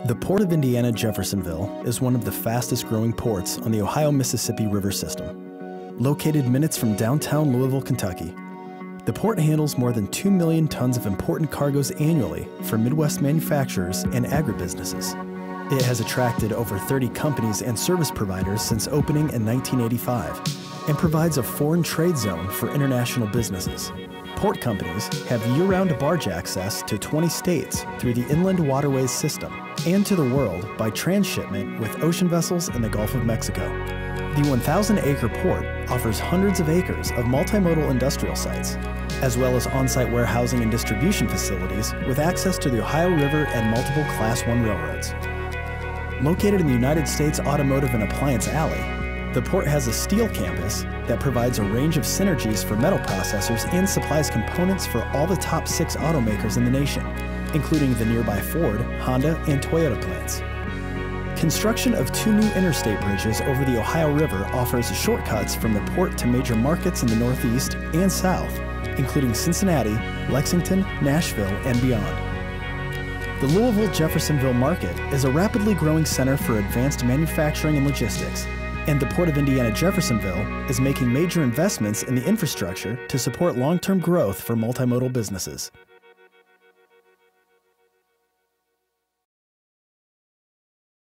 The Port of Indiana Jeffersonville is one of the fastest growing ports on the Ohio-Mississippi River system. Located minutes from downtown Louisville, Kentucky, the port handles more than 2 million tons of important cargoes annually for Midwest manufacturers and agribusinesses. It has attracted over 30 companies and service providers since opening in 1985 and provides a foreign trade zone for international businesses. Port companies have year-round barge access to 20 states through the Inland Waterways system and to the world by transshipment with ocean vessels in the Gulf of Mexico. The 1,000-acre port offers hundreds of acres of multimodal industrial sites, as well as on-site warehousing and distribution facilities with access to the Ohio River and multiple Class I railroads. Located in the United States Automotive and Appliance Alley, the port has a steel campus that provides a range of synergies for metal processors and supplies components for all the top 6 automakers in the nation, including the nearby Ford, Honda, and Toyota plants. Construction of 2 new interstate bridges over the Ohio River offers shortcuts from the port to major markets in the Northeast and South, including Cincinnati, Lexington, Nashville, and beyond. The Louisville-Jeffersonville market is a rapidly growing center for advanced manufacturing and logistics, and the Port of Indiana Jeffersonville is making major investments in the infrastructure to support long-term growth for multimodal businesses.